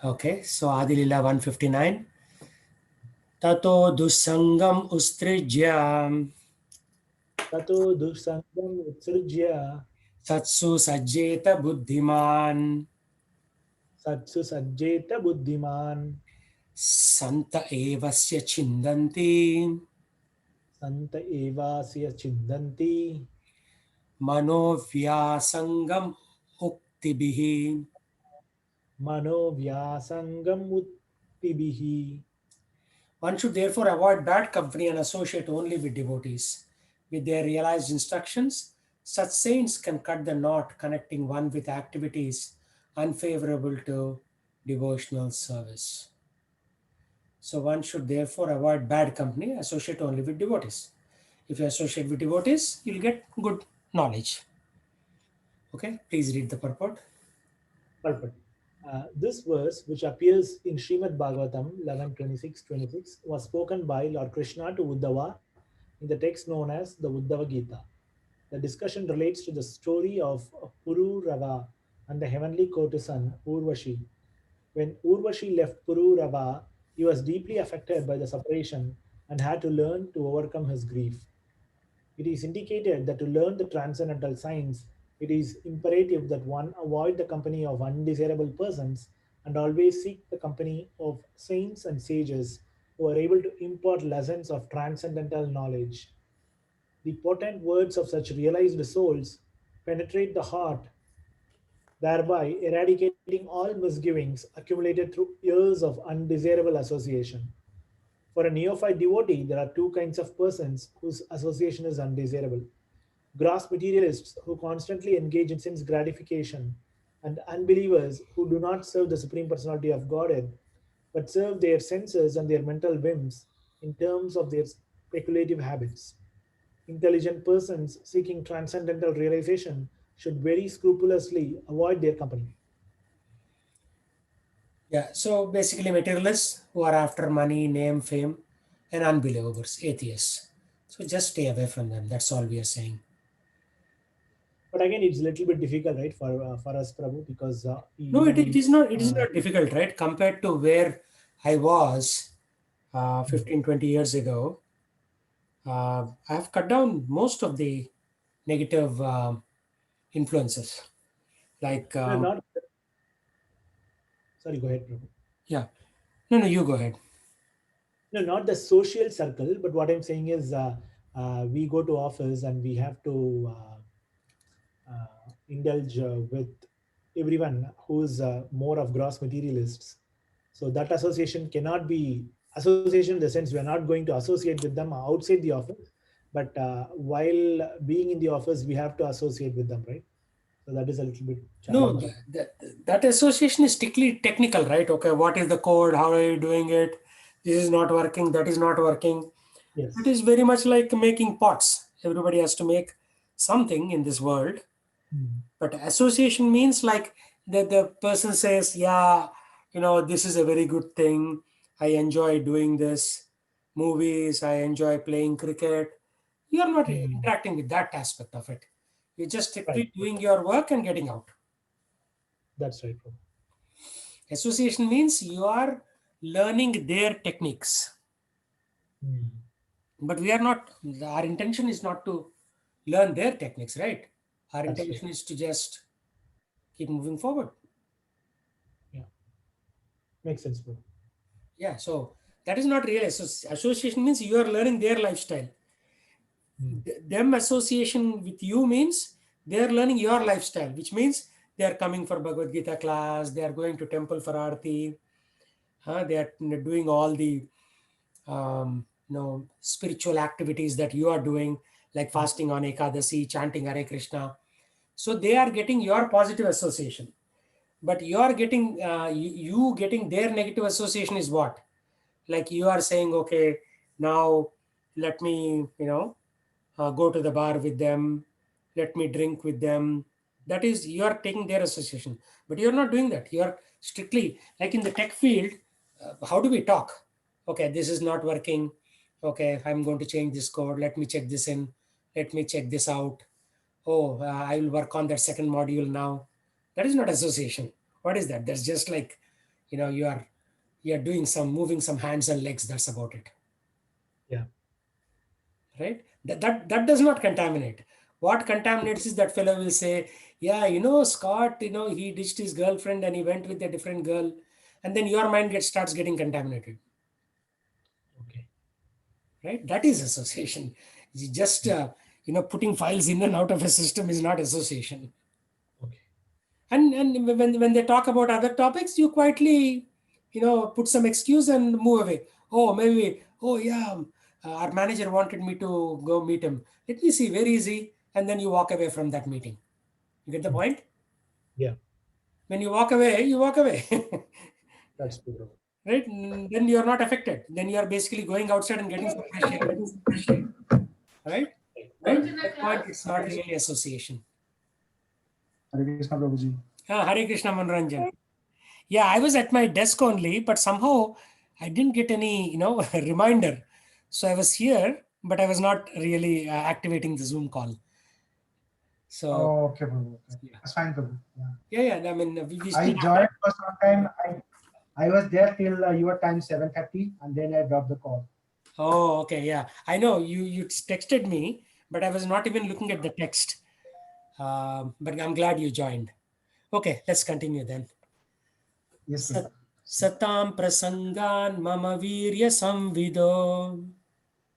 Okay, so Adilila 159. Tato dusangam ustrijya ततो दुःसङ्गम् उत्सृज्य satsu sajjeta buddhiman सत्सु सज्जेत बुद्धिमान् santa evasya chindanti सन्त एवास्य चिन्तन्ति manovyasangam uktibihi. मनोव्यासङ्गम् उत्तिभिः. One should therefore avoid bad company and associate only with devotees. With their realized instructions, such saints can cut the knot connecting one with activities unfavorable to devotional service. So one should therefore avoid bad company, associate only with devotees. If you associate with devotees, you'll get good knowledge. Okay, please read the purport. Perfect. This verse, which appears in Srimad Bhagavatam 11:26-26, was spoken by Lord Krishna to Uddhava in the text known as the Uddhava Gita. The discussion relates to the story of Pururava and the heavenly courtesan Urvashi. When Urvashi left Pururava, he was deeply affected by the separation and had to learn to overcome his grief. It is indicated that to learn the transcendental science, it is imperative that one avoid the company of undesirable persons and always seek the company of saints and sages who are able to impart lessons of transcendental knowledge. The potent words of such realized souls penetrate the heart, thereby eradicating all misgivings accumulated through years of undesirable association. For a neophyte devotee, there are two kinds of persons whose association is undesirable: gross materialists who constantly engage in sense gratification, and unbelievers who do not serve the Supreme Personality of Godhead but serve their senses and their mental whims in terms of their speculative habits. Intelligent persons seeking transcendental realization should very scrupulously avoid their company. Yeah, so basically materialists who are after money, name, fame, and unbelievers, atheists. So just stay away from them. That's all we are saying. But again, it's a little bit difficult, right, for us, Prabhu, because No, it, even it is not. It is uh, not difficult, right? Compared to where I was 15, 20 years ago, I have cut down most of the negative influences. Like, no, not sorry. Go ahead, Prabhu. yeah, no, no, you go ahead. No, not the social circle, but what I'm saying is, we go to office and we have to indulge with everyone who's more of gross materialists. So that association cannot be association in the sense we are not going to associate with them outside the office, but while being in the office, we have to associate with them, right? So that is a little bit No, challenging. that association is strictly technical, right? Okay, what is the code? How are you doing it? This is not working. That is not working. It Yes. is very much like making pots. Everybody has to make something in this world. Mm. But association means like that the person says, yeah, this is a very good thing. I enjoy doing this. Movies, I enjoy playing cricket. You are not Mm. interacting with that aspect of it. You're just Right. strictly doing your work and getting out. That's right, bro. Association means you are learning their techniques. Mm. But we are not, our intention is not to learn their techniques, right? Our That's right. intention is to just keep moving forward. Yeah. Makes sense, bro. Yeah, so that is not real association means you are learning their lifestyle. Mm. Them association with you means they are learning your lifestyle, which means they are coming for Bhagavad Gita class, they are going to temple for Aarti, they are doing all the spiritual activities that you are doing, like Mm. fasting on Ekadasi, chanting Hare Krishna. So they are getting your positive association, but you are getting you getting their negative association is what? Like you are saying, okay, now let me go to the bar with them, let me drink with them. That is, you are taking their association, but you're not doing that. You are strictly like in the tech field. How do we talk? Okay, this is not working. Okay, I'm going to change this code. Let me check this in. Let me check this out. Oh, I will work on that second module now. That is not association. What is that? That's just like you're doing some moving some hands and legs. That's about it. Yeah. Right? That does not contaminate. What contaminates is that fellow will say, yeah, Scott, he ditched his girlfriend and he went with a different girl, and then your mind starts getting contaminated. Okay. Right? That is association. Just putting files in and out of a system is not association. Okay. And when they talk about other topics, you quietly put some excuse and move away. Oh, maybe, oh yeah, our manager wanted me to go meet him. Let me see, where is he? And then you walk away from that meeting. You get the point? Yeah, When you walk away, you walk away. that's true, bro. Right? Then you are not affected. Then you are basically going outside and getting some fresh air. Right? At that point, it's not really association. Hare Krishna, Prabhuji. Hare Krishna, Manoranjan. Yeah, I was at my desk only, but somehow I didn't get any, reminder. So I was here, but I was not really activating the Zoom call. So Oh, okay, Prabhu. Okay. yeah, That's fine, Prabhu. Yeah. yeah. I mean, we I still joined for some time. I was there till your time 7:30, and then I dropped the call. Oh, okay, yeah. I know you texted me, but I was not even looking at the text. But I'm glad you joined. Okay, let's continue then. Yes, Prabhu. Satam prasangan mama virya samvido.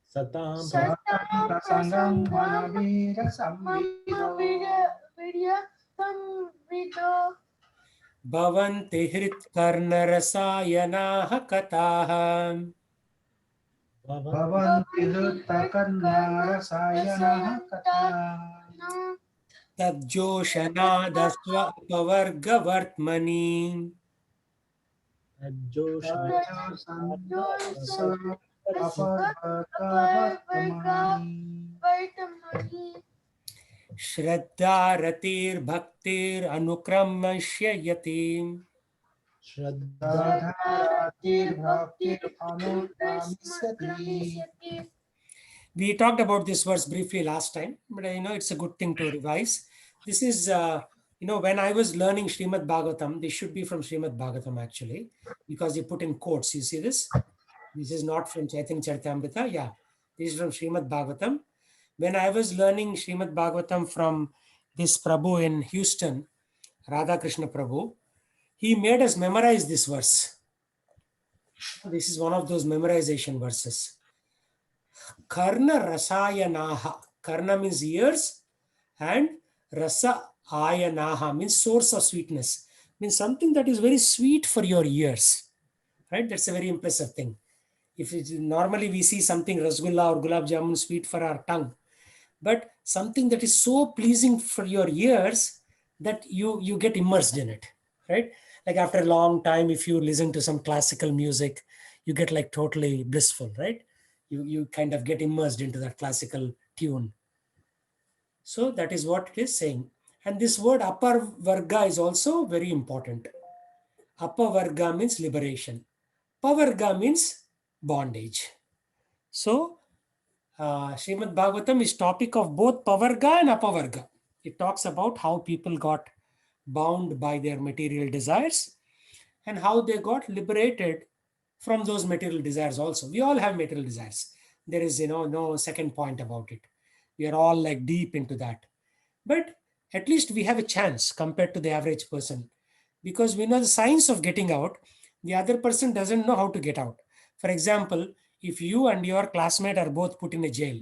Satam Satam prasangam manavira samvido. Bhavanti hrit karna rasayanaha kataha. Bhavanti hrutta karna rasayana kata. Tadjoshanadasva pavargavartmani. Shraddha ratir bhaktir anukramashya yati. We talked about this verse briefly last time, but it's a good thing to revise. This is, when I was learning Srimad Bhagavatam, this should be from Srimad Bhagavatam actually, because you put in quotes. You see this? This is not from Chaitanya Charitamrita. Yeah, this is from Srimad Bhagavatam. When I was learning Srimad Bhagavatam from this Prabhu in Houston, Radha Krishna Prabhu, he made us memorize this verse. This is one of those memorization verses. Karna rasayanaha. Karna means ears, and rasa ayanaha means source of sweetness. Means something that is very sweet for your ears. Right? That's a very impressive thing. If normally we see something rasgulla or gulab jamun sweet for our tongue, but something that is so pleasing for your ears that you get immersed in it, right? Like after a long time, if you listen to some classical music, you get like totally blissful, right? You kind of get immersed into that classical tune. So that is what it is saying. And this word upper varga is also very important. Upper varga means liberation. Pavarga means bondage. So Srimad Bhagavatam is topic of both Pavarga and Apavarga. It talks about how people got bound by their material desires and how they got liberated from those material desires also. We all have material desires. There is, no second point about it. We are all like deep into that. But at least we have a chance compared to the average person because we know the science of getting out. The other person doesn't know how to get out. For example, if you and your classmate are both put in a jail,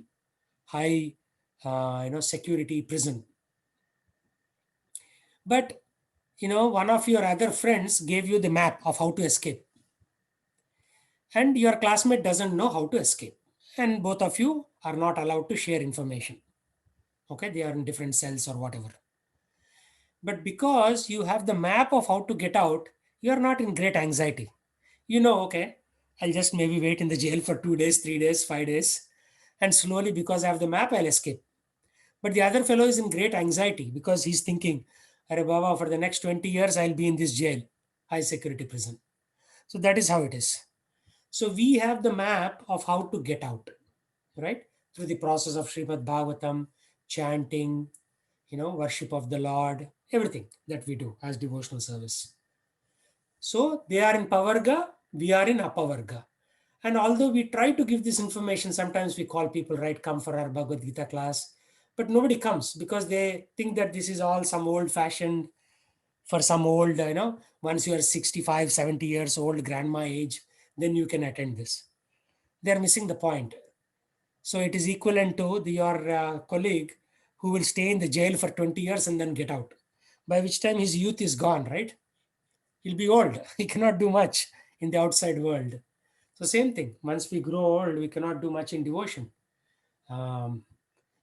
high security prison, but one of your other friends gave you the map of how to escape, and your classmate doesn't know how to escape, and both of you are not allowed to share information. Okay, they are in different cells or whatever. But because you have the map of how to get out, you are not in great anxiety. Okay, I'll just maybe wait in the jail for 2 days, 3 days, 5 days, and slowly, because I have the map, I'll escape. But the other fellow is in great anxiety because he's thinking, Arey Baba, for the next 20 years, I'll be in this jail, high security prison. So that is how it is. So we have the map of how to get out, right? Through the process of Srimad Bhagavatam, chanting, worship of the Lord, everything that we do as devotional service. So they are in Pavarga, we are in Apavarga. And although we try to give this information, sometimes we call people, right, come for our Bhagavad Gita class, but nobody comes because they think that this is all some old fashioned for some old, once you are 65, 70 years old, grandma age, then you can attend this. They're missing the point. So it is equivalent to your colleague who will stay in the jail for 20 years and then get out, by which time his youth is gone, right? He'll be old. He cannot do much in the outside world. So same thing. Once we grow old, we cannot do much in devotion. Um,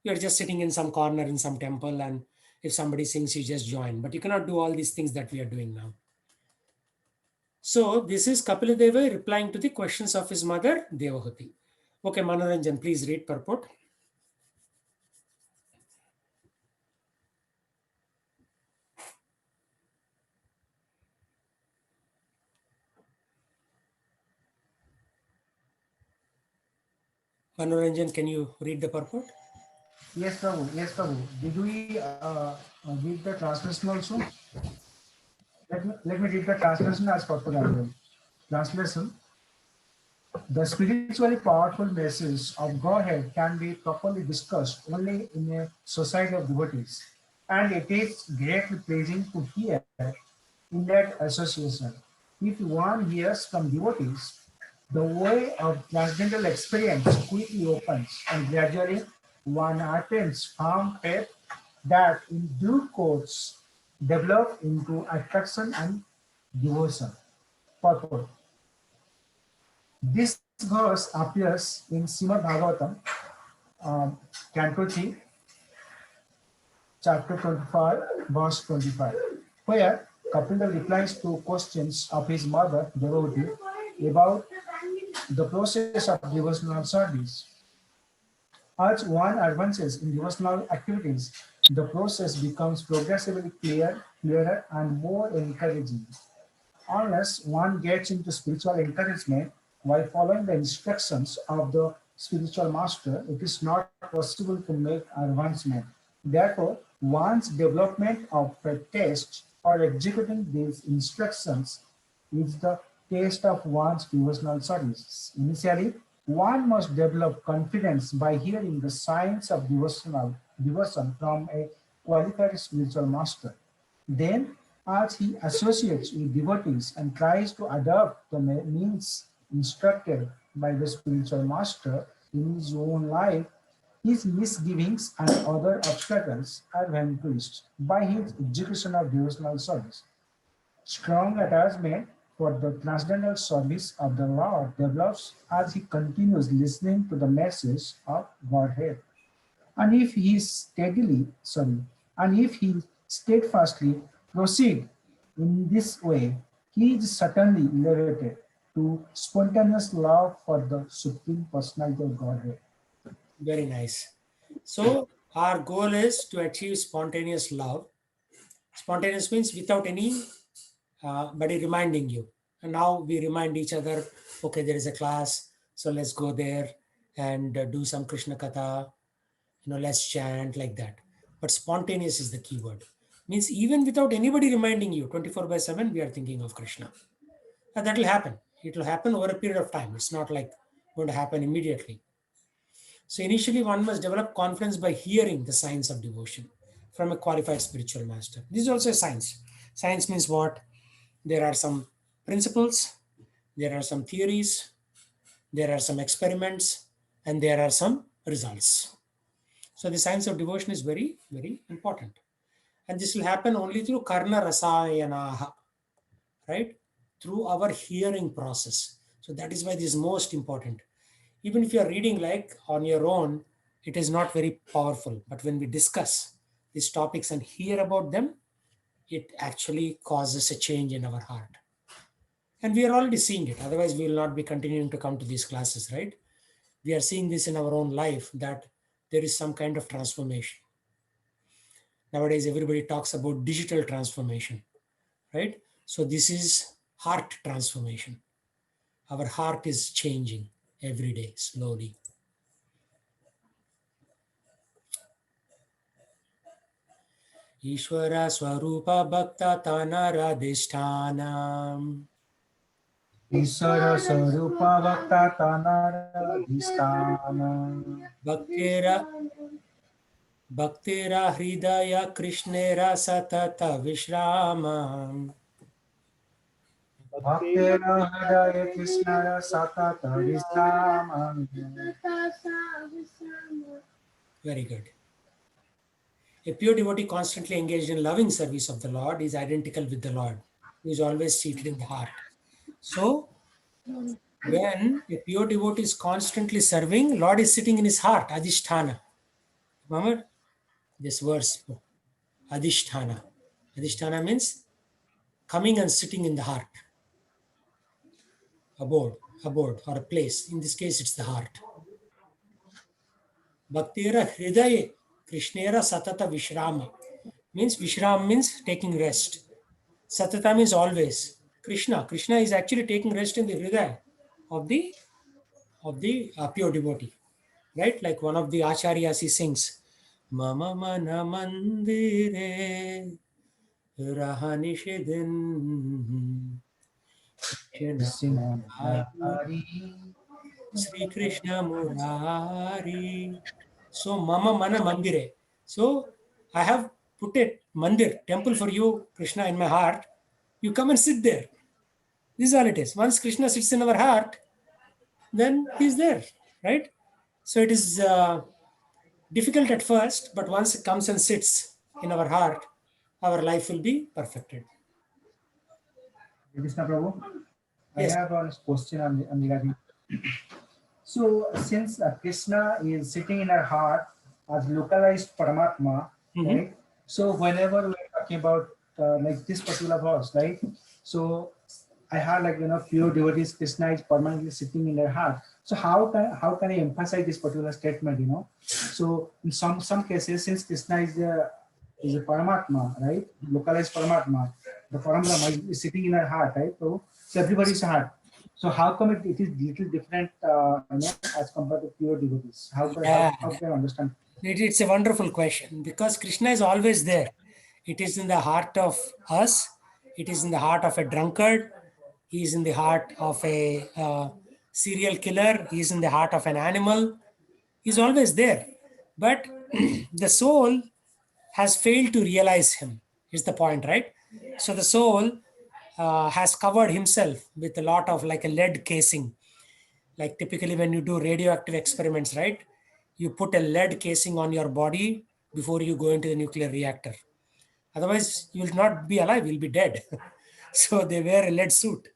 you're just sitting in some corner in some temple, and if somebody sings, you just join. But you cannot do all these things that we are doing now. So this is Kapiladeva replying to the questions of his mother, Devahuti. Okay, Manoranjan, please read purport. Manoranjan, can you read the purport? Yes, Prabhu. Yes, Prabhu. Did we read the translation also? Let me read the translation as purport as well. Translation. The spiritually powerful message of Godhead can be properly discussed only in a society of devotees, and it is greatly pleasing to hear in that association. If one hears from devotees, the way of transcendental experience quickly opens, and gradually one attains firm faith that in due course develop into attraction and devotion. Purport. This verse appears in Srimad Bhagavatam, Canto 3, chapter 25, verse 25, where Kapila replies to questions of his mother, Devotee, about the process of devotional service. As one advances in devotional activities, the process becomes progressively clearer, and more encouraging. Unless one gets into spiritual encouragement while following the instructions of the spiritual master, it is not possible to make advancement. Therefore, one's development of a taste for executing these instructions is the taste of one's devotional service. Initially, one must develop confidence by hearing the science of devotional devotion from a qualified spiritual master. Then, as he associates with devotees and tries to adopt the means instructed by the spiritual master in his own life, his misgivings and other obstacles are vanquished by his execution of devotional service. Strong attachment for the transcendental service of the Lord develops as he continues listening to the message of Godhead. And if he and if he steadfastly proceed in this way, he is certainly elevated to spontaneous love for the Supreme Personality of Godhead. Very nice. So our goal is to achieve spontaneous love. Spontaneous means without any buddy reminding you. And now we remind each other, okay, there is a class, so let's go there and do some Krishna Katha, let's chant like that. But spontaneous is the key word. Means even without anybody reminding you, 24 by 7, we are thinking of Krishna. And that will happen. It will happen over a period of time. It's not like going to happen immediately. So initially, one must develop confidence by hearing the science of devotion from a qualified spiritual master. This is also a science. Science means what? There are some principles, there are some theories, there are some experiments, and there are some results. So the science of devotion is very, very important. And this will happen only through karna rasayanaha, right? Through our hearing process. So that is why this is most important. Even if you are reading like on your own, it is not very powerful. But when we discuss these topics and hear about them, it actually causes a change in our heart. And we are already seeing it. Otherwise, we will not be continuing to come to these classes, right? We are seeing this in our own life that there is some kind of transformation. Nowadays, everybody talks about digital transformation, right? So this is heart transformation. Our heart is changing every day, slowly. Ishvara Swarupa Bhakta Tanaradhishthanam. Ishvara Sarupa Bhakta Tanaradhisthana. Bhaktera Hridaya Krishnera Satata Vishrama. Bhaktera Hridaya Krishnara Satata Visramam. Very good. A pure devotee constantly engaged in loving service of the Lord is identical with the Lord, who is always seated in the heart. So, when a pure devotee is constantly serving, Lord is sitting in his heart, Adhisthana. Remember this verse, Adhisthana. Adhisthana means coming and sitting in the heart, abode, or a place. In this case, it's the heart. Bhaktera Hridaye Krishnera Satata Vishrama means Vishram means taking rest. Satata means always. Krishna is actually taking rest in the Hridaya of the pure devotee, right? Like one of the acharyas, he sings, Mama mana mandire rahanishidin Krishna Hari. Sri Krishna Murari. So Mama Mana Mandire. So I have put a mandir, temple for you, Krishna, in my heart. You come and sit there. This is all it is. Once Krishna sits in our heart, then he's there, right? So it is difficult at first, but once it comes and sits in our heart, our life will be perfected. Krishna Prabhu, I Yes. have a question on regarding. So, since Krishna is sitting in our heart as localized Paramatma, Mhm. right? So, whenever we're talking about like this particular verse, right? So, I had like pure devotees, Krishna is permanently sitting in their heart. So, how can I emphasize this particular statement? So in some cases, since Krishna is a Paramatma, right? Localized Paramatma, the Paramatma is sitting in our heart, right? So everybody's heart. So how come it is little different, as compared to pure devotees? Yeah, How can I understand? it's a wonderful question because Krishna is always there. It is in the heart of us. It is in the heart of a drunkard. He is in the heart of a serial killer. He is in the heart of an animal. He's always there. But the soul has failed to realize him, is the point, right? So the soul has covered himself with a lot of like a lead casing. Like typically when you do radioactive experiments, right? You put a lead casing on your body before you go into the nuclear reactor. Otherwise, you will not be alive, you'll be dead. So they wear a lead suit.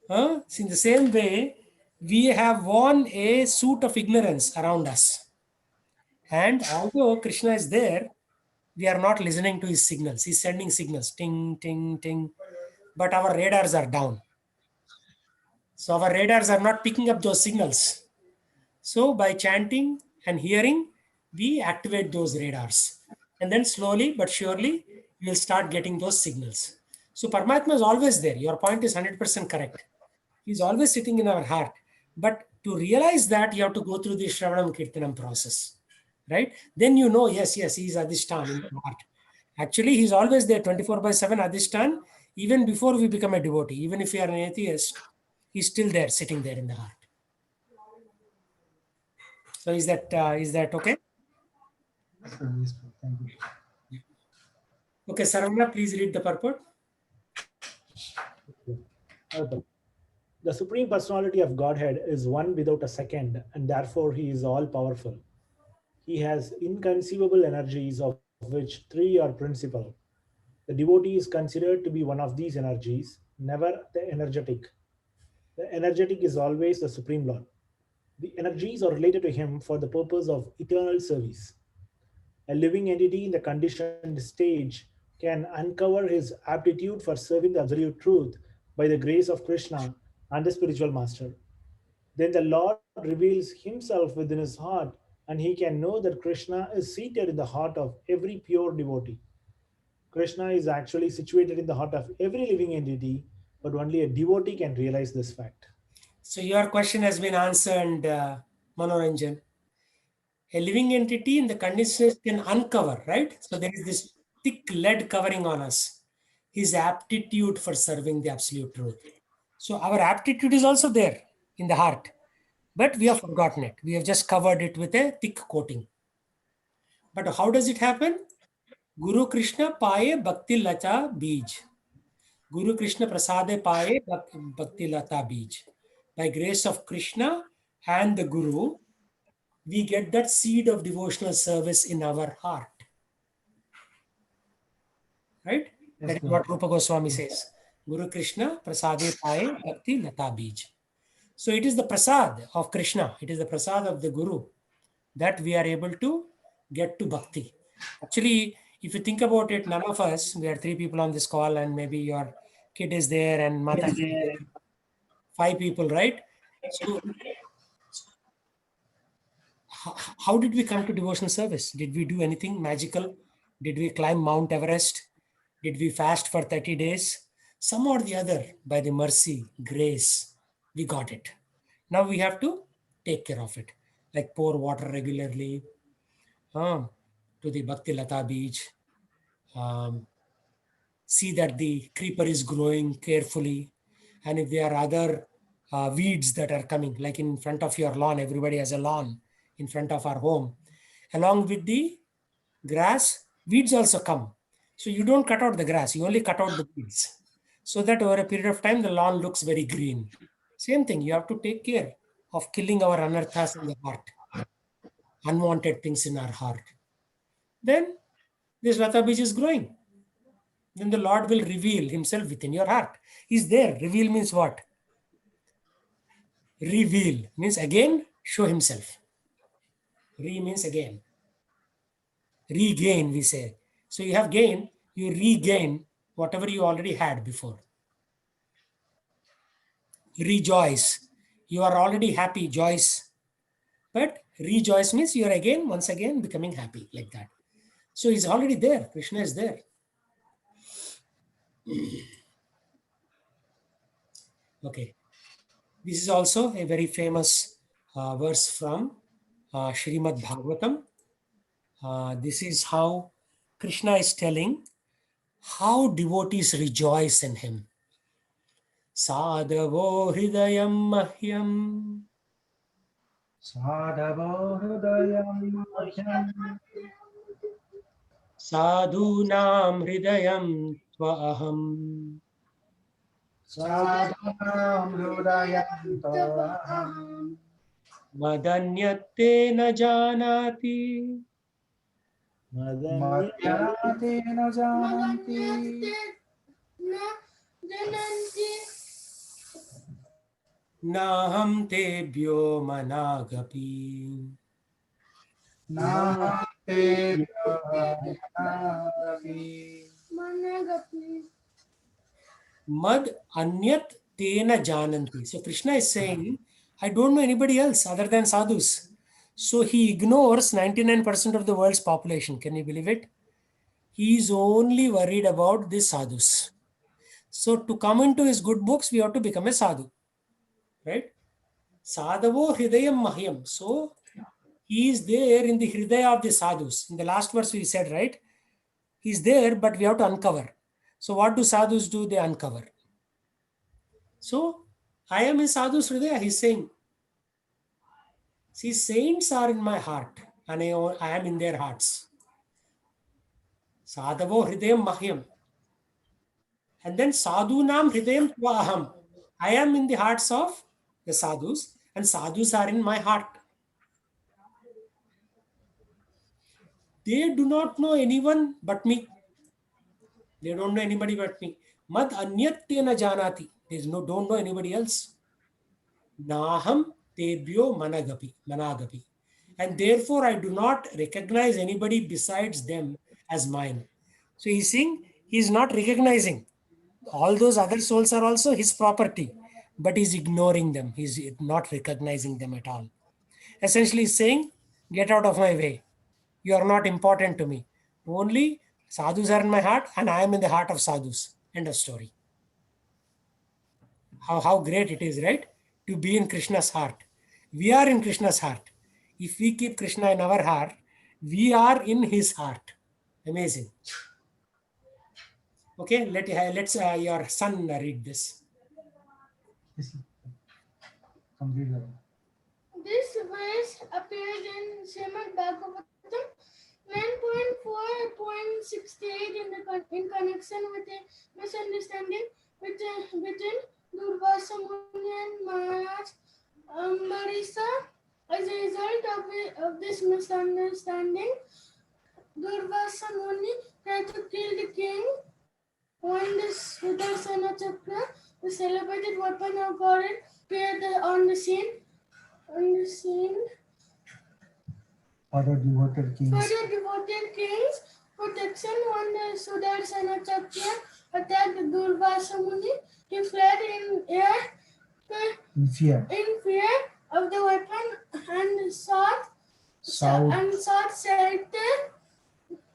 So in the same way, we have worn a suit of ignorance around us. And although Krishna is there, we are not listening to his signals. He's sending signals, ting, ting, ting. But our radars are down. So our radars are not picking up those signals. So by chanting and hearing, we activate those radars. And then slowly but surely, you'll start getting those signals. So Paramatma is always there. Your point is 100% correct. He's always sitting in our heart. But to realize that, you have to go through the Shravanam Kirtanam process, right? Then you know, yes, he's Adhishtan in the heart. Actually, he's always there 24/7 Adhishtan, even before we become a devotee. Even if we are an atheist, he's still there, sitting there in the heart. So is that okay? Yes, thank you. Okay, Saravana, please read the purport. Okay. The Supreme Personality of Godhead is one without a second, and therefore he is all powerful. He has inconceivable energies, of which three are principal. The devotee is considered to be one of these energies, never the energetic. The energetic is always the Supreme Lord. The energies are related to him for the purpose of eternal service. A living entity in the conditioned stage can uncover his aptitude for serving the absolute truth by the grace of Krishna and the spiritual master. Then the Lord reveals himself within his heart, and he can know that Krishna is seated in the heart of every pure devotee. Krishna is actually situated in the heart of every living entity, but only a devotee can realize this fact. So your question has been answered, Manoranjan. A living entity in the conditions can uncover, right? So there is this thick lead covering on us, his aptitude for serving the absolute truth. So our aptitude is also there in the heart, but we have forgotten it. We have just covered it with a thick coating. But how does it happen? Guru Krishna paye bhakti lata bij. Guru Krishna prasade paye bhakti lata bij. By grace of Krishna and the Guru, we get that seed of devotional service in our heart. Right? Yes, That is Guru. what Rupa Goswami says. Guru Krishna prasade paye bhakti lata bij. So it is the prasad of Krishna, it is the prasad of the Guru that we are able to get to bhakti. Actually, if you think about it, none of us, we are 3 people on this call, and maybe your kid is there and Mata is there, 5 people, right? So how did we come to devotional service? Did we do anything magical? Did we climb Mount Everest? Did we fast for 30 days? Some or the other, by the mercy, grace, we got it. Now we have to take care of it, like pour water regularly to the Bhakti Lata beach. See that the creeper is growing carefully. And if there are other weeds that are coming, like in front of your lawn, everybody has a lawn in front of our home. Along with the grass, weeds also come. So you don't cut out the grass, you only cut out the weeds. So that over a period of time, the lawn looks very green. Same thing, you have to take care of killing our anarthas in the heart, unwanted things in our heart. Then this Lata Bij is growing. Then the Lord will reveal himself within your heart. He's there. Reveal means what? Reveal means again show himself. Re means again. Regain, we say. So you have gain, you regain whatever you already had before. Rejoice. You are already happy, joyce. But rejoice means you are again, once again, becoming happy, like that. So he's already there. Krishna is there. Okay. This is also a very famous verse from Srimad Bhagavatam. This is how Krishna is telling how devotees rejoice in him. Sadhavo hridayam mahyam. Sadhavo hridayam mahyam Sadhunam hridayam tvaham. sadhanam hridayam taham Madanyate na janati. madhyate na jananti Naham tebhyo managapi. nahate Mad anyat tena jananti. So Krishna is saying, I don't know anybody else other than sadhus. So he ignores 99% of the world's population. Can you believe it? He is only worried about the sadhus. So to come into his good books, we have to become a sadhu. Right? Sadhavo hridayam mahyam. So he is there in the hridaya of the sadhus. In the last verse we said, right? He's there, but we have to uncover. So what do sadhus do? They uncover. So I am in sadhu's hridaya, he's saying. See, saints are in my heart and I am in their hearts. Sadhavo hridayam mahyam. And then sadhunam hridayam tvaham. I am in the hearts of the sadhus and sadhus are in my heart. They do not know anyone but me. They don't know anybody but me. Mad anyatyena janati. Don't know anybody else. Naham tebhyo managapi. And therefore I do not recognize anybody besides them as mine. So he's saying he's not recognizing. All those other souls are also his property, but he's ignoring them. He's not recognizing them at all. Essentially he's saying, get out of my way. You are not important to me. Only sadhus are in my heart and I am in the heart of sadhus. End of story. How great it is, right? To be in Krishna's heart. We are in Krishna's heart. If we keep Krishna in our heart, we are in his heart. Amazing. Okay, let's your son read this. Yes, complete that. This verse appears in Srimad Bhagavatam 9.4.68 in connection with a misunderstanding between Durvasa Muni and Maharaj Ambarisa. As a result of this misunderstanding, Durvasa Muni tried to kill the king. When the Sudarsana Chakra, the celebrated weapon of God, appeared on the scene. For the devoted For kings, the devoted king's protection, when the Sudarsana Chakra attacked Durvasa Muni, he fled in in fear, fear of the weapon and sought shelter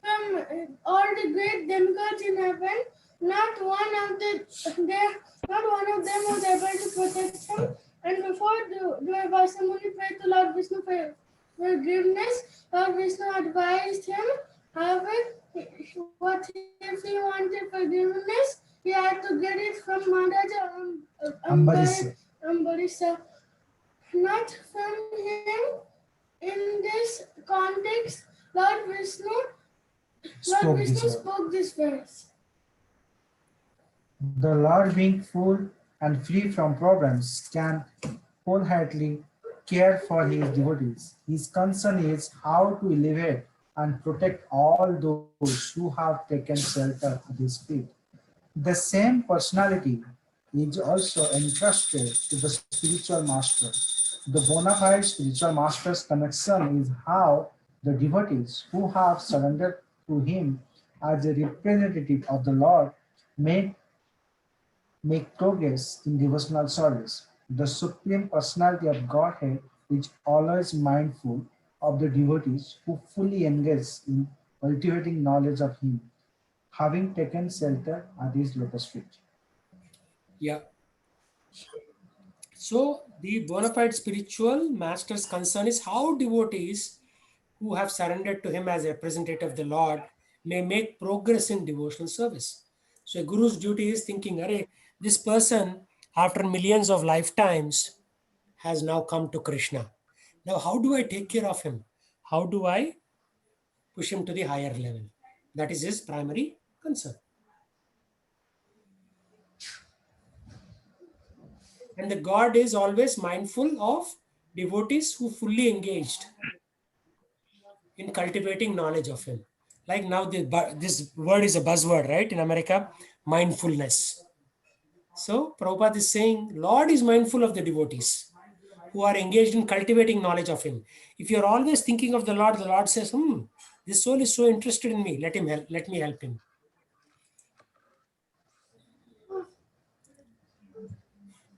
from all the great demigods in heaven. Not one of them was able to protect him. And before Durvasa Muni prayed to Lord Vishnu for forgiveness, Lord Vishnu advised him. However, what if he wanted forgiveness? He had to get it from Maharaja Ambarisa. Ambarisa, not from him. In this context, Lord Vishnu spoke this verse. The Lord, being full and free from problems, can wholeheartedly care for his devotees. His concern is how to elevate and protect all those who have taken shelter at his feet. The same personality is also entrusted to the spiritual master. The bona fide spiritual master's connection is how the devotees who have surrendered to him as a representative of the Lord may make progress in devotional service. The Supreme Personality of Godhead is always mindful of the devotees who fully engage in cultivating knowledge of Him, having taken shelter at His lotus feet. Yeah. So the bona fide spiritual master's concern is how devotees who have surrendered to him as a representative of the Lord may make progress in devotional service. So a guru's duty is thinking, Array, this person, after millions of lifetimes, has now come to Krishna. Now, how do I take care of him? How do I push him to the higher level? That is his primary concern. And the God is always mindful of devotees who fully engaged in cultivating knowledge of him. Like now, this word is a buzzword, right? In America, mindfulness. So Prabhupada is saying, Lord is mindful of the devotees who are engaged in cultivating knowledge of him. If you're always thinking of the Lord says, this soul is so interested in me. Let me help him.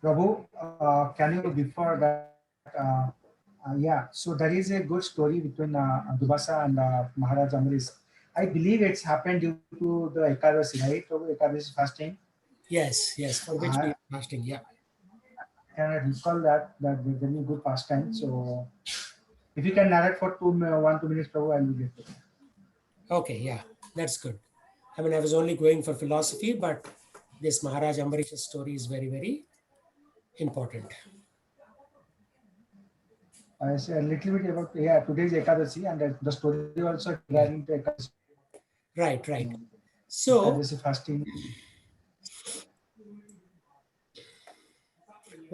Prabhu, can you before that? Yeah, so there is a good story between Dubasa and Maharaj Amrish. I believe it's happened due to the Ekadasi, right? Prabhu, Ekadasi fasting. Yes, for which we I are fasting. Yeah. can recall that was very good pastime. So if you can narrate for 1-2 minutes, Prabhu, I will get it. Okay, yeah, that's good. I mean, I was only going for philosophy, but this Maharaj Ambarish's story is very, very important. I say a little bit about today's Ekadasi and the story also regarding the Ekadasi. Right. So, Ekadasi fasting.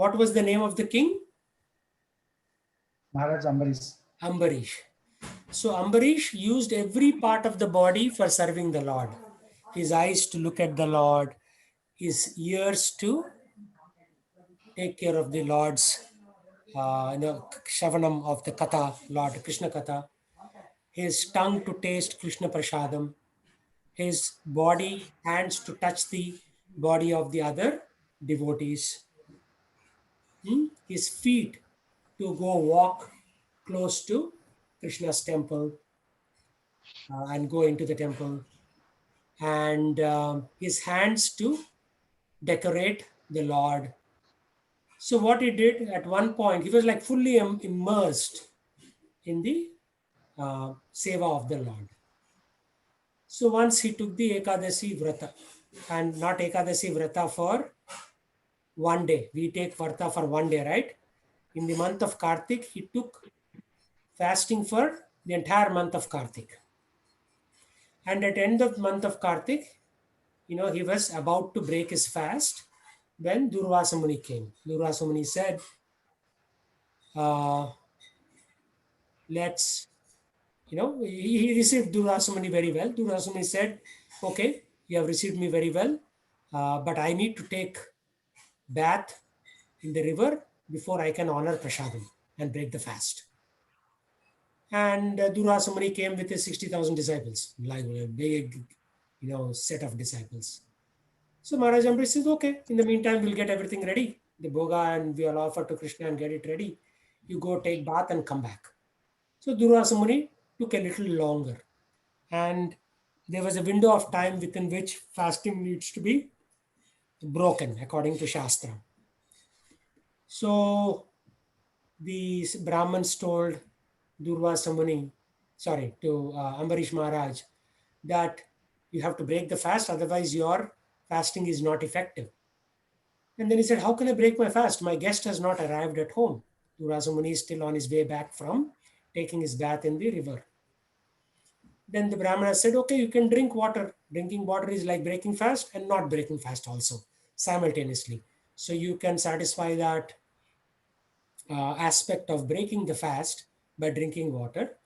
what was the name of the king? Maharaj Amrish. Ambarish. So, Ambarish used every part of the body for serving the Lord. His eyes to look at the Lord, his ears to take care of the Lord's, Shavanam of the Katha, Lord Krishna Katha, his tongue to taste Krishna Prasadam, his body, hands to touch the body of the other devotees, his feet to go walk close to Krishna's temple and go into the temple, and his hands to decorate the Lord. So, what he did at one point, he was like fully immersed in the seva of the Lord. So, once he took the Ekadasi Vrata, and not Ekadasi Vrata for one day. We take Vrata for one day, right? In the month of Kartik, he took fasting for the entire month of Kartik. And at the end of the month of Kartik, he was about to break his fast when Durvasa Muni came. Durvasa Muni said, let's, he received Durvasa Muni very well. Durvasa Muni said, okay, you have received me very well, but I need to take bath in the river before I can honor Prasadam and break the fast. And Durvasa Muni came with his 60,000 disciples, like a big, set of disciples. So Maharaj Ambarish says, okay, in the meantime, we'll get everything ready. The boga and we'll offer to Krishna and get it ready. You go take bath and come back. So Durvasa Muni took a little longer. And there was a window of time within which fasting needs to be broken according to Shastra. So the Brahmins told Durvasa Muni, to Ambarish Maharaj, that you have to break the fast, otherwise your fasting is not effective. And then he said, how can I break my fast? My guest has not arrived at home. Durvasa Muni is still on his way back from taking his bath in the river. Then the Brahmana said, okay, you can drink water. Drinking water is like breaking fast and not breaking fast also simultaneously. So you can satisfy that aspect of breaking the fast by drinking water.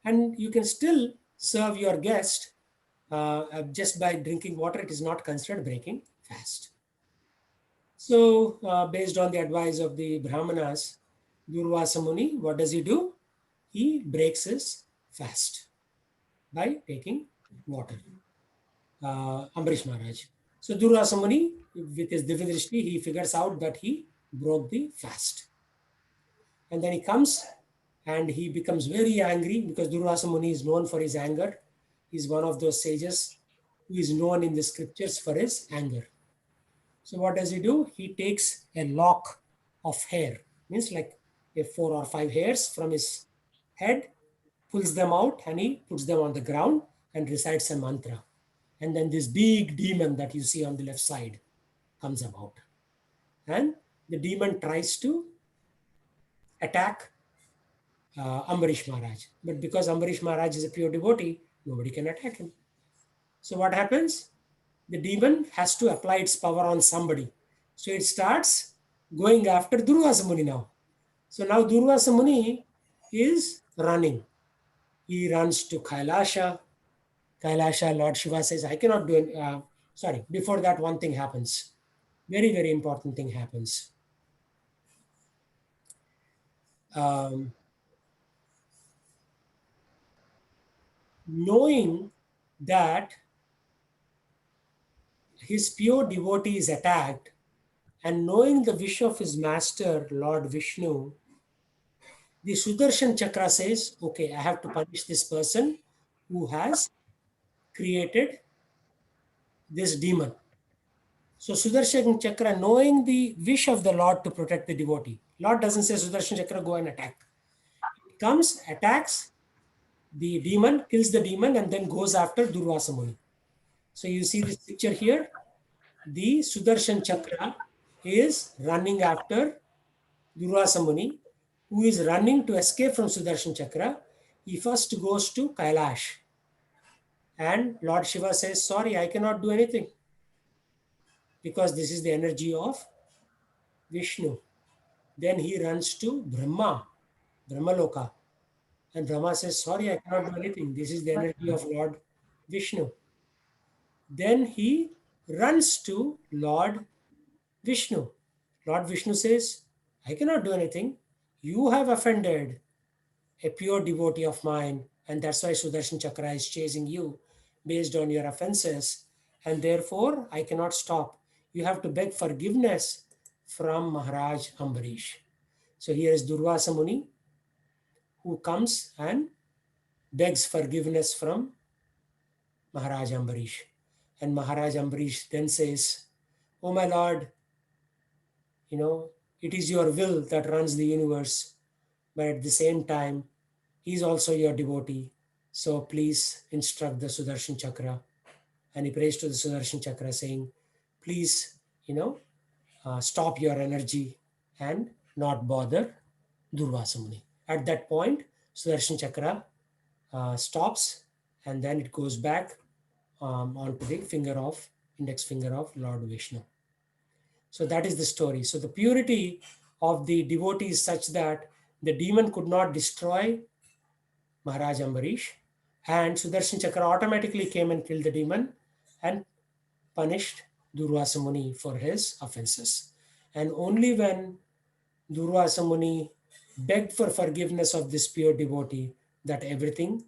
And you can still serve your guest just by drinking water. It is not considered breaking fast. So based on the advice of the Brahmanas, Durvasa Muni, what does he do? He breaks his fast by taking water. Ambarish Maharaj. So Durvasa Muni, with his Divya Drishti, he figures out that he broke the fast. And then he comes and he becomes very angry because Durvasa Muni is known for his anger. He's one of those sages who is known in the scriptures for his anger. So what does he do? He takes a lock of hair, means like a 4 or 5 hairs from his head, pulls them out and he puts them on the ground and recites a mantra. And then this big demon that you see on the left side comes about. And the demon tries to attack Ambarish Maharaj. But because Ambarish Maharaj is a pure devotee, nobody can attack him. So what happens? The demon has to apply its power on somebody. So it starts going after Durvasa Muni now. So now Durvasa Muni is running. He runs to Kailasha. Kailasha, Lord Shiva says, I cannot do it. Before that, one thing happens. Very, very important thing happens. Knowing that his pure devotee is attacked, and knowing the wish of his master, Lord Vishnu, the Sudarshan Chakra says, okay, I have to punish this person who has created this demon. So Sudarshan Chakra, knowing the wish of the Lord to protect the devotee. Lord doesn't say Sudarshan Chakra, go and attack. It comes, attacks the demon, kills the demon, and then goes after Durvasa Muni. So you see this picture here. The Sudarshan Chakra is running after Durvasa Muni, who is running to escape from Sudarshan Chakra. He first goes to Kailash. And Lord Shiva says, sorry, I cannot do anything, because this is the energy of Vishnu. Then he runs to Brahmaloka. And Brahma says, sorry, I cannot do anything. This is the energy of Lord Vishnu. Then he runs to Lord Vishnu. Lord Vishnu says, I cannot do anything. You have offended a pure devotee of mine, and that's why Sudarshan Chakra is chasing you based on your offenses, and therefore I cannot stop. You have to beg forgiveness from Maharaj Ambarish. So here is Durvasa Muni, who comes and begs forgiveness from Maharaj Ambarish. And Maharaj Ambarish then says, oh my Lord, it is your will that runs the universe, but at the same time, he is also your devotee. So please instruct the Sudarshan Chakra and he prays to the Sudarshan Chakra saying, please, stop your energy and not bother Durvasa Muni. At that point, Sudarshan Chakra stops, and then it goes back onto the index finger of Lord Vishnu. So that is the story. So the purity of the devotee is such that the demon could not destroy Maharaj Ambarish, and Sudarshan Chakra automatically came and killed the demon and punished Durvasa Muni for his offenses. And only when Durvasa Muni begged for forgiveness of this pure devotee that everything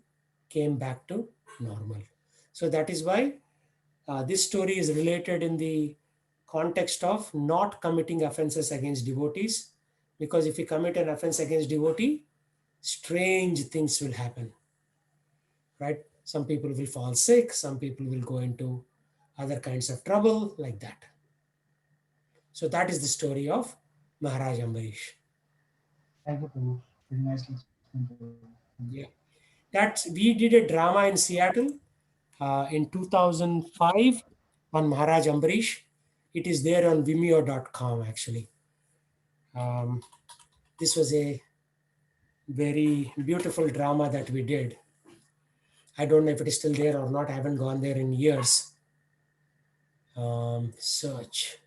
came back to normal. So that is why this story is related in the context of not committing offenses against devotees, because if you commit an offense against devotee, strange things will happen, right? Some people will fall sick, some people will go into other kinds of trouble like that. So that is the story of Maharaj Ambarish. Thank you, Prabhu. Very nicely explained, Prabhu. Yeah, we did a drama in Seattle in 2005 on Maharaj Ambarish. It is there on Vimeo.com actually. This was a very beautiful drama that we did. I don't know if it is still there or not. I haven't gone there in years. Search.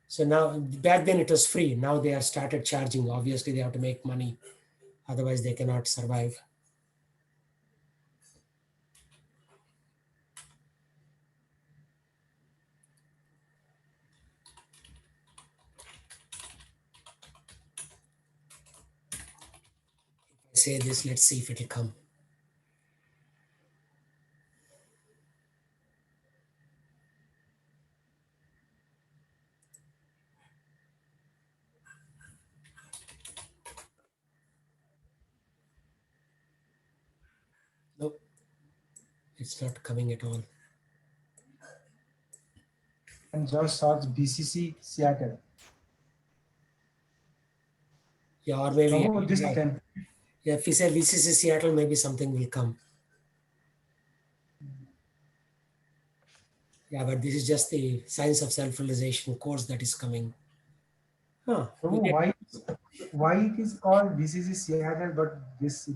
So now, back then it was free. Now they have started charging. Obviously, they have to make money. Otherwise, they cannot survive. If I say this, let's see if it will come. Nope. It's not coming at all. And just search BCC Seattle. Yeah, or maybe Prabhu, this temple. yeah, if we say VCC Seattle, maybe something will come. Yeah, but this is just the Science of Self-Realization course that is coming. Huh. Prabhu, why it is called BCC Seattle, but it is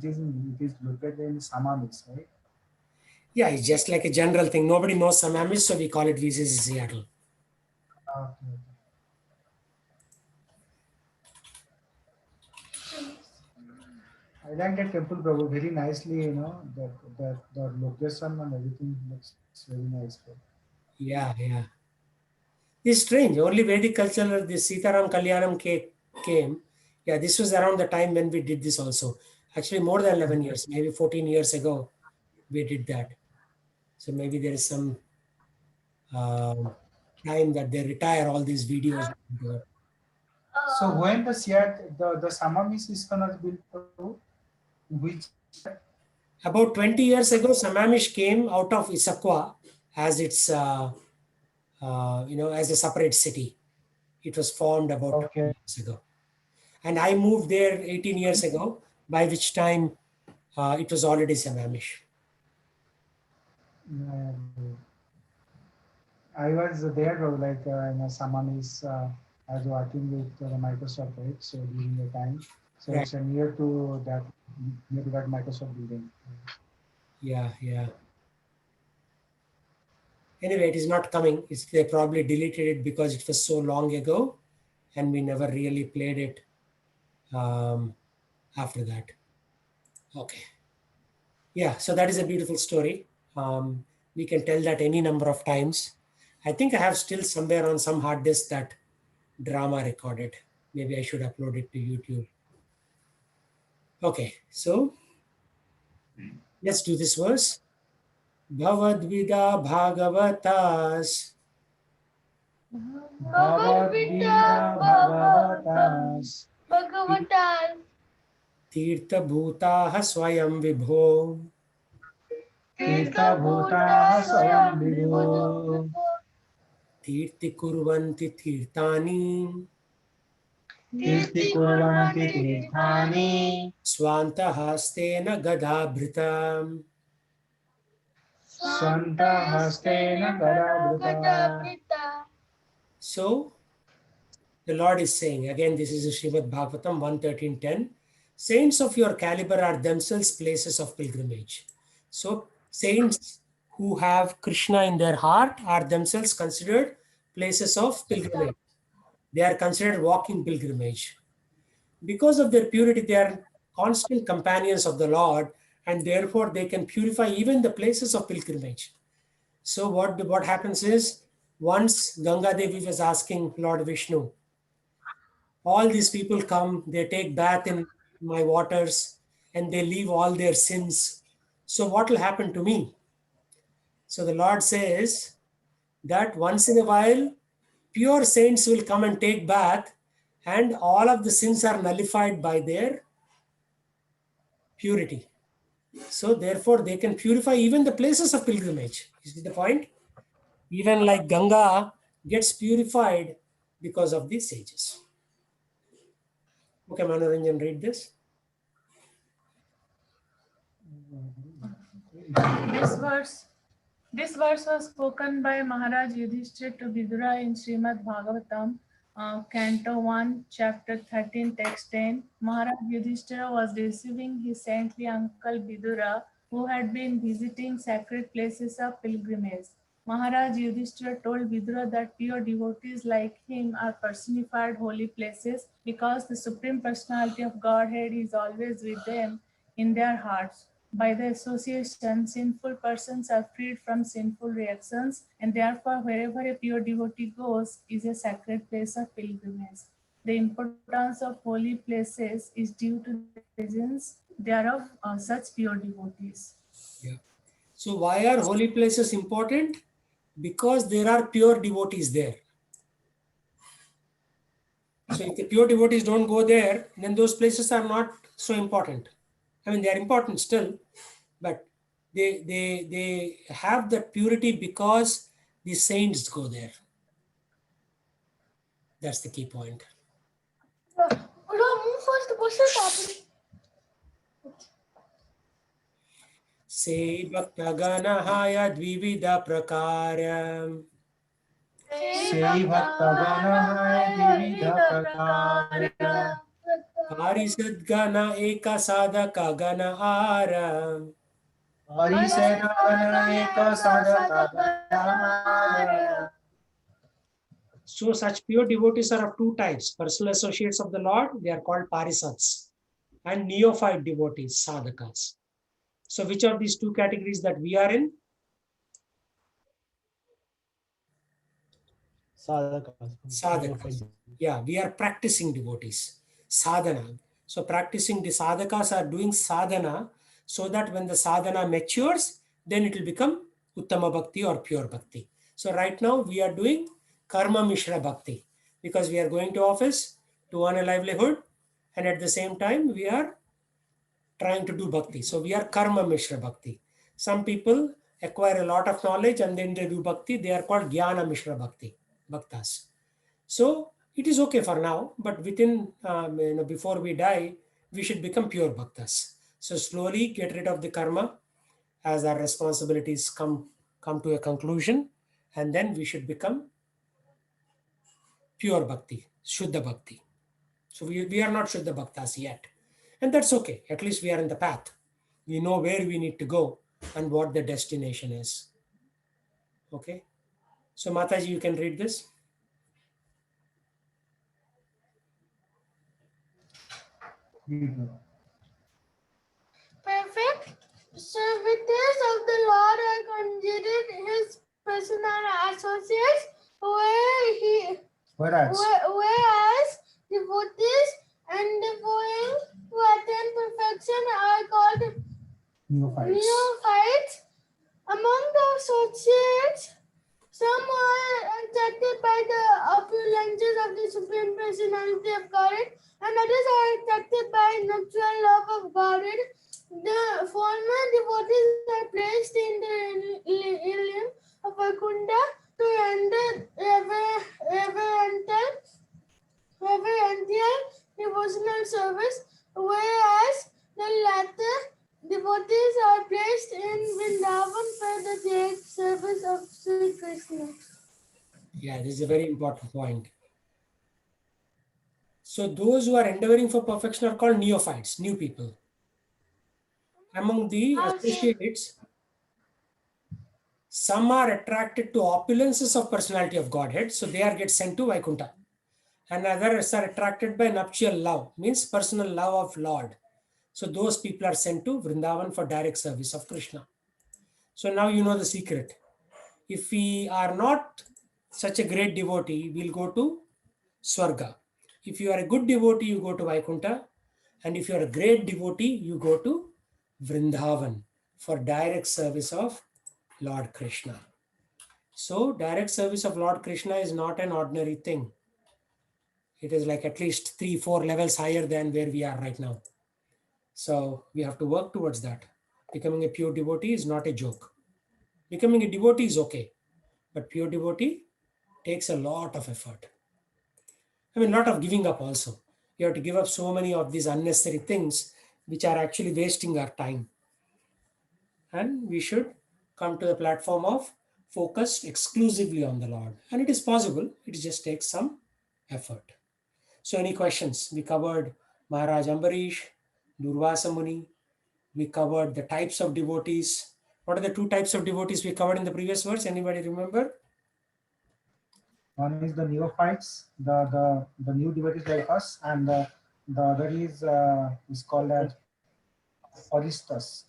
located in Samamis, right? Yeah, it's just like a general thing. Nobody knows Samamis, so we call it VCC Seattle. Okay. I like that temple, Prabhu, very nicely, the location and everything looks very nice. Prabhu. Yeah. It's strange. Only Vedic culture, the Sitaram Kalyanam came. Yeah, this was around the time when we did this also. Actually, more than 11 years, maybe 14 years ago, we did that. So maybe there is some time that they retire all these videos. So when the Seattle, the Samamis is gonna built, Prabhu, which About 20 years ago, Samamish came out of Issaquah as its, as a separate city. It was formed about 20 years ago. And I moved there 18 years ago, by which time it was already Samamish. I was there, Prabhu, like Samamis. I was working with Microsoft, right? So during the time, so Right. it's near to that Microsoft building. Yeah. Anyway, it is not coming. They probably deleted it because it was so long ago and we never really played it after that. Okay. Yeah, so that is a beautiful story. We can tell that any number of times. I think I have still somewhere on some hard disk that drama recorded. Maybe I should upload it to YouTube. Okay, so let's do this verse. Bhavadvida Bhagavatas Bhagavad-gita Bhagavatas Tirtha Bhutaha Swayam Vibho Tirtha Bhutaha Swayam Vibho Tirti Kurvanti Tirtani Tirti Kurvanti Tirthani Swantahastena Gadabhritam Swantahastena Karavruta. So the Lord is saying, again, this is Srimad Bhagavatam 1:13-10. Saints of your caliber are themselves places of pilgrimage. So saints who have Krishna in their heart are themselves considered places of pilgrimage. They are considered walking pilgrimage. Because of their purity, they are constant companions of the Lord, and therefore they can purify even the places of pilgrimage. So what happens is, once Ganga Devi was asking Lord Vishnu, all these people come, they take bath in my waters, and they leave all their sins. So what will happen to me? So the Lord says that once in a while, pure saints will come and take bath, and all of the sins are nullified by their purity. So therefore, they can purify even the places of pilgrimage. You see the point? Even like Ganga gets purified because of these sages. Okay, Manoranjan, read this. This verse was spoken by Maharaj Yudhishthira to Vidura in Srimad Bhagavatam, Canto 1, Chapter 13, Text 10. Maharaj Yudhishthira was receiving his saintly uncle Vidura, who had been visiting sacred places of pilgrimage. Maharaj Yudhishthira told Vidura that pure devotees like him are personified holy places because the Supreme Personality of Godhead is always with them in their hearts. By the association, sinful persons are freed from sinful reactions, and therefore, wherever a pure devotee goes is a sacred place of pilgrimage. The importance of holy places is due to the presence thereof such pure devotees. Yeah. So why are holy places important? Because there are pure devotees there. So if the pure devotees don't go there, then those places are not so important. I mean, they are important still, but they have that purity because the saints go there. That's the key point. Move first the bush. Se bhaktaganahaya dvivida prakaram. Sevaktaganahaya Vividha Prakarya. Parisadgana eka sadaka gana aram. Harisenagana Eka Sadaka. So such pure devotees are of two types. Personal associates of the Lord, they are called parisats, and neophyte devotees, sadhakas. So which of these two categories that we are in? Sadhakas. Yeah, we are practicing devotees. Sadhana. So practicing the sadhakas are doing sadhana so that when the sadhana matures, then it will become Uttama Bhakti or pure Bhakti. So right now we are doing Karma Mishra Bhakti because we are going to office to earn a livelihood, and at the same time we are trying to do Bhakti. So we are Karma Mishra Bhakti. Some people acquire a lot of knowledge and then they do Bhakti. They are called Jnana Mishra Bhakti, Bhaktas. So it is okay for now, but within, before we die, we should become pure bhaktas. So slowly get rid of the karma as our responsibilities come to a conclusion, and then we should become pure bhakti, Shuddha Bhakti. So we are not Shuddha Bhaktas yet. And that's okay. At least we are in the path. We know where we need to go and what the destination is. Okay. So Mataji, you can read this. Perfect. Servitors of the Lord are considered his personal associates, Whereas whereas devotees endeavoring to attain perfection are called neophytes. neophytes. Among the associates, some are attracted by the opulences of the Supreme Personality of Godhead, and others are attracted by natural love of Godhead. The former devotees are placed in the realm of Vaikuntha to render reverential devotional service, whereas the latter devotees are placed in Vrindavan for the Yeah, this is a very important point. So those who are endeavoring for perfection are called neophytes, new people. Among the associates, some are attracted to opulences of personality of Godhead, so they are get sent to Vaikuntha. And others are attracted by nuptial love, means personal love of Lord. So those people are sent to Vrindavan for direct service of Krishna. So now you know the secret. If we are not such a great devotee, we'll go to Swarga. If you are a good devotee, you go to Vaikuntha. And if you are a great devotee, you go to Vrindavan for direct service of Lord Krishna. So direct service of Lord Krishna is not an ordinary thing. It is like at least 3-4 levels higher than where we are right now. So we have to work towards that. Becoming a pure devotee is not a joke. Becoming a devotee is okay, but pure devotee takes a lot of effort. I mean, a lot of giving up also. You have to give up so many of these unnecessary things which are actually wasting our time. And we should come to the platform of focused exclusively on the Lord. And it is possible, it just takes some effort. So, any questions? We covered Maharaj Ambarish, Durvasa Muni, we covered the types of devotees. What are the two types of devotees we covered in the previous verse? Anybody remember? One is the neophytes, the new devotees like us, and the other is called as aristas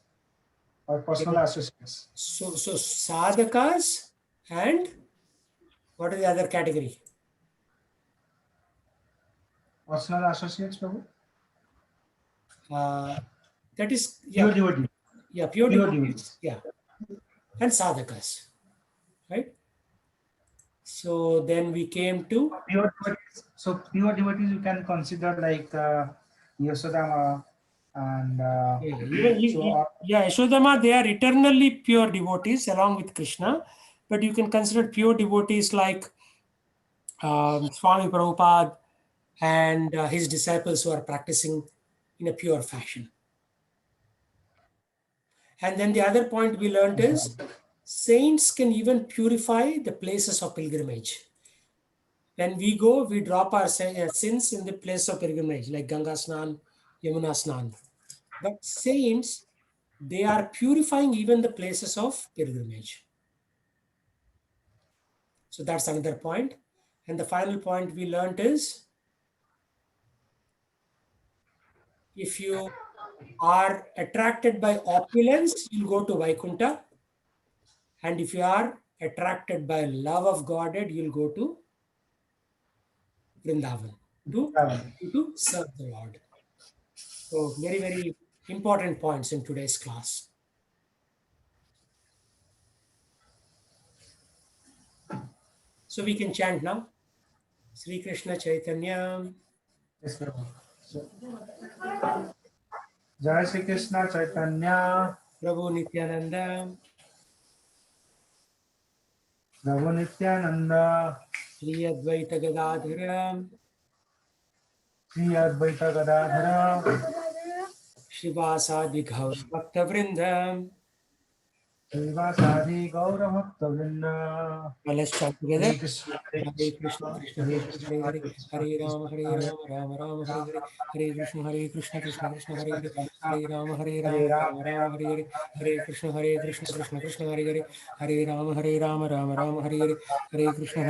or personal associates. So sadhakas and what is the other category? Personal associates, Prabhu? That is, Pure yeah, devotee. yeah, pure Pure devotees, devotees. yeah, and sadhakas, right? So then we came to Pure devotees. So pure devotees you can consider like Yasodhama and yeah, even so yeah, Yashodhama, they are eternally pure devotees along with Krishna, but you can consider pure devotees like Swami Prabhupada and his disciples who are practicing in a pure fashion. And then the other point we learned is saints can even purify the places of pilgrimage. When we go, we drop our sins in the place of pilgrimage, like Ganga Snan, Yamuna Snan. But saints, they are purifying even the places of pilgrimage. So that's another point. And the final point we learned is if you are attracted by opulence, you'll go to Vaikuntha. And if you are attracted by love of Godhead, you'll go to Vrindavan to serve the Lord. So very, very important points in today's class. So we can chant now. Sri Krishna Chaitanya. yes, Prabhu. So, Jai Shri Krishna Chaitanya, Prabhu Nityananda. Prabhu Nityananda, Sri Advaita Gadadhara. Sri Advaita Gadadhara, Shivasadi Gaur Bhakta Vrindam. Srivasadi Gaura Bhakta Vrinda. Well, let's chant Hare together. Krishna, Hare Krishna, Krishna Krishna, Hare Hare, Hare Rama, Rama Rama, Hare Hare, Hare Krishna, Krishna Krishna, Hare Hare, Hare Rama, Rama Rama, Hare Hare, Hare Krishna, Krishna Krishna, Hare Hare, Hare Rama, Rama Rama, Hare Hare, Hare Krishna,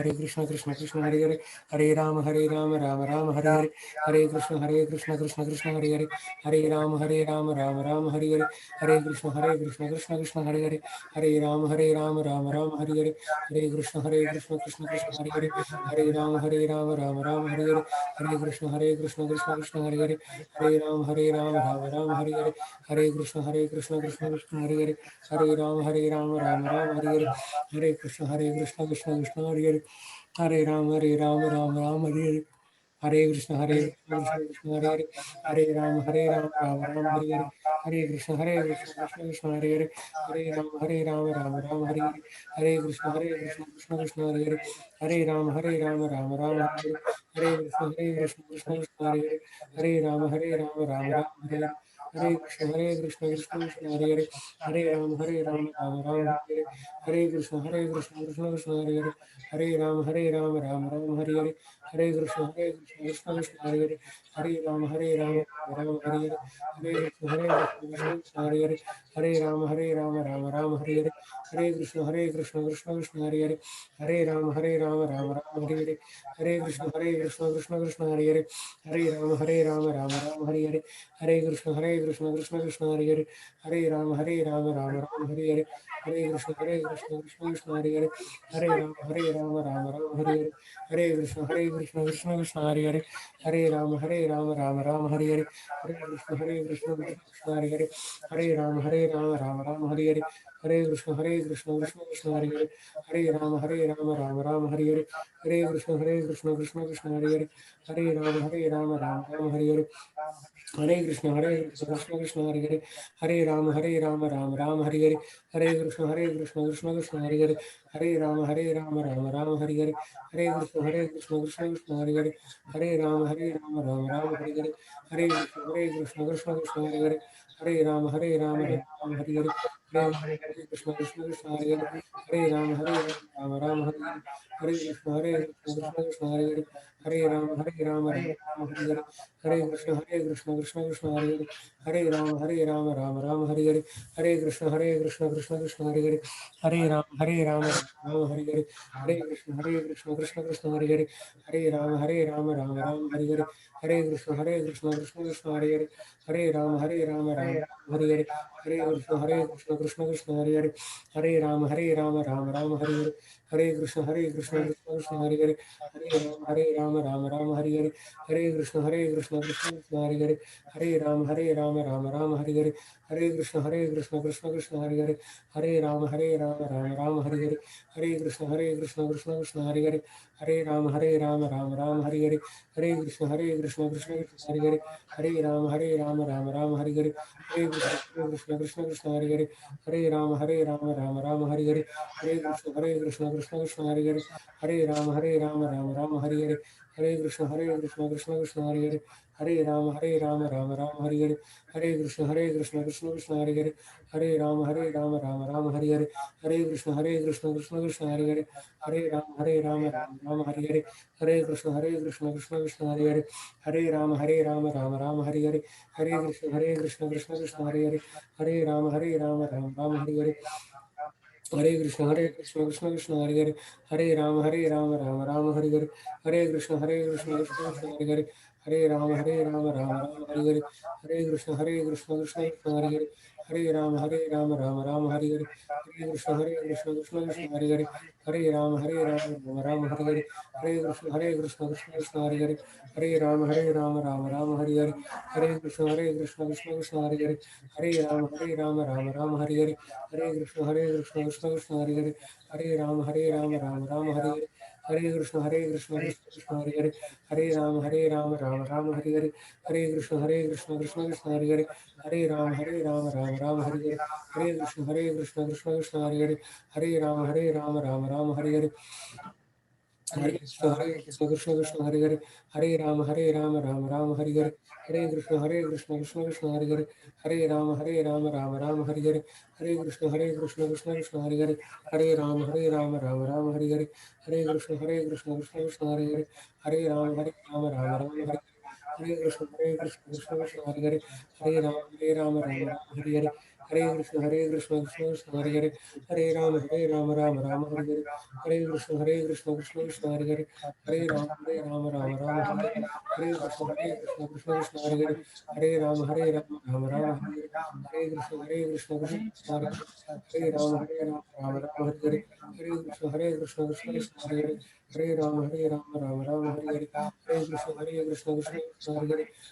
Krishna Krishna, Hare Hare, Hare Rama, Rama Rama, Hare Hare, Hare Krishna, Krishna Krishna, Hare Hare, Hare Rama, Rama Rama, Hare Hare, Hare Krishna, Krishna Krishna, Hare Hare, Hare Rama, Rama Rama, Hare Hare, Hare Krishna, Krishna Krishna, Hare Hare, Hare Rama, Rama Rama, Hare Hare, Hare Krishna, Krishna Krishna, Hare Hare, Hare Rama, Rama Rama, Hare Hare, Hare Krishna, Krishna Krishna, Hare Hare, Hare Rama, Rama Rama, Hare Hare, Hare Krishna, Krishna Krishna, Hare Hare, Hare Rama, Rama, Hare Hare, Hare Krishna, Krishna Hare Hare, Hare Rama, Rama Rama, Hare Hare, Hare Krishna, Krishna Hare Hare, Hare Rama, Rama Hare Hare, Hare Krishna, Krishna Hare Hare, Hare Rama, Rama Rama, Hare Hare, Hare Krishna, Krishna Hare Hare, Hare Rama, Rama Rama, Hare Hare, Hare Krishna Krishna Krishna Hare Hare, Hare Ram Ram Ram Hare Hare, Hare Krishna Krishna Krishna Hare Hare, Hare Ram Ram Ram Hare Hare, Hare Krishna Krishna Krishna Hare Hare, Hare Ram Ram Ram Hare Hare, Hare Krishna Krishna Hare Hare, Hare Ram Ram Ram Hare Hare, Hare Krishna Krishna Krishna Hare Hare, Hare Ram Ram Ram Hare Hare, Hare Krishna Krishna Krishna Hare Hare, Hare Ram Ram Hare Hare, Hare Krishna Krishna Krishna Hare Hare, Hare Ram Ram Hare Hare, Hare Krishna Krishna Krishna Hare Hare, Hare Ram Ram Hare Hare, Hare Krishna Krishna Krishna Hare Hare, Hare Ram Ram Hare Hare, Hare Krishna Krishna Krishna Hare Hare, Hare Ram Ram Hare Hare, Hare Krishna Krishna Krishna Hare Hare, Hare Ram Ram Hare Hare, Hare Krishna Krishna Krishna Hare Hare, Hare Ram Ram Hare Hare, Hare Krishna Krishna Krishna Hare Hare, Hare Ram Ram Hare Hare, Hare Krishna Krishna Krishna Hare Hare, Hare Ram Ram Hare Hare, Hare Krishna Krishna Krishna Hare Hare, Hare Ram Ram Hare Hare, Hare Krishna Krishna Hare Hare, Hare Ram Ram Hare Hare, Hare Krishna Krishna Hare Hare, Hare Ram Ram Hare Hare, Hare Krishna Krishna Hare Hare, Hare Ram Ram Hare Hare, Hare Krishna Krishna Krishna Hare Hare, Hare Ram Ram Hare Hare, Hare Krishna Krishna Krishna Hare Hare, Hare Ram Ram Hare Hare, Hare Krishna Krishna Krishna Hare Hare, Hare Ram Ram Hare Hare, Hare Krishna Krishna Krishna Hare Hare, Hare Ram Ram Hare Hare, Hare Krishna Krishna Krishna Hare Hare, Hare Ram Ram Hare Hare, Hare Krishna Krishna Krishna Hare Hare, Hare Ram Hare Hare, Hare Krishna Krishna Krishna Hare Hare, Hare Ram Ram Hare Hare, Hare Krishna Krishna Krishna Hare Hare, Hare Ram Ram Hare Hare, Hare Krishna Krishna Krishna Hare Hare, Hare Ram Ram Hare Hare, Hare Krishna Krishna Krishna Hare Hare, Hare Ram Ram Hare Hare, Hare Krishna Krishna Hare Hare, Hare Ram Ram Hare Hare, Hare Krishna Krishna Hare Hare, Hare Ram Ram Hare Hare, Hare Krishna Krishna Krishna Hare Hare, Hare Ram Ram Hare Hare, Hare Krishna Krishna Krishna Hare Hare, Hare Ram Ram Hare Hare, Hare Krishna Krishna Krishna Hare Hare, Hare Ram Ram Hare Hare, Hare Krishna Krishna Krishna Hare Hare, Hare Ram Ram Hare Hare, Hare Krishna Krishna Krishna Hare Hare, Hare Ram Ram Hare Hare, Hare Krishna Krishna Krishna Hare Hare, Hare Ram Ram Hare Hare, Hare Krishna Krishna Krishna Hare Hare, Hare Ram Ram Hare Hare, Hare Krishna Krishna Krishna Hare Hare, Hare Ram Ram Hare Hare, Hare Krishna Krishna Krishna Hare Hare, Hare Ram Ram Hare Hare, Hare Krishna Krishna Hare Hare, Hare Ram Ram Hare Hare, Hare Krishna Krishna Krishna Hare Hare, Hare Ram Hare Hare, Hare Krishna Krishna Krishna Hare Hare, Hare Ram Ram Hare Hare, Hare Krishna Krishna Krishna Hare Hare, Hare Ram Ram Hare Hare, Hare Krishna Krishna Krishna Hare Hare, Hare Ram Ram Hare Hare, Hare Krishna Krishna Krishna Hare Hare, Hare Ram Ram Hare Hare, Hare Krishna Krishna Hare Hare, Hare Ram Ram Hare Hare, Hare Krishna Krishna Krishna Hare Hare, Hare Ram Ram Hare Hare, Hare Krishna Krishna Krishna Hare Hare, Hare Ram Ram Hare Hare, Hare Krishna Krishna Krishna Hare Hare, Hare Ram Ram Hare Hare, Hare Krishna Krishna Krishna Hare Hare, Hare Ram Hare Hare, Hare Krishna Krishna Krishna Hare Hare, Hare Ram Ram Hare Hare, Hare Krishna Krishna Krishna Hare Hare, Hare Ram Ram Hare Hare, Hare Krishna Krishna Krishna Hare Hare, Hare Ram Ram Hare Hare, Hare Krishna Krishna Krishna Hare Hare, Hare Ram Ram Hare Hare, Hare Krishna Krishna Krishna Hare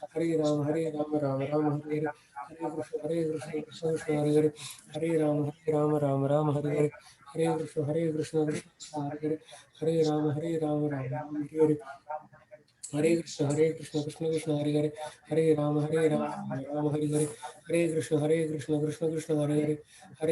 Hare, Hare Ram Ram Hare Hare, Hare Krishna Krishna Krishna Hare Hare, Hare Ram Ram Hare Hare, Hare Krishna Krishna Krishna Hare Hare, Hare Ram Hare Hare, Hare Krishna Krishna Krishna Hare Hare, Hare Ram Ram Hare Hare, Hare Krishna Krishna Krishna Hare Hare, Hare Ram Ram Hare Hare, Hare Krishna Krishna Krishna Hare Hare, Hare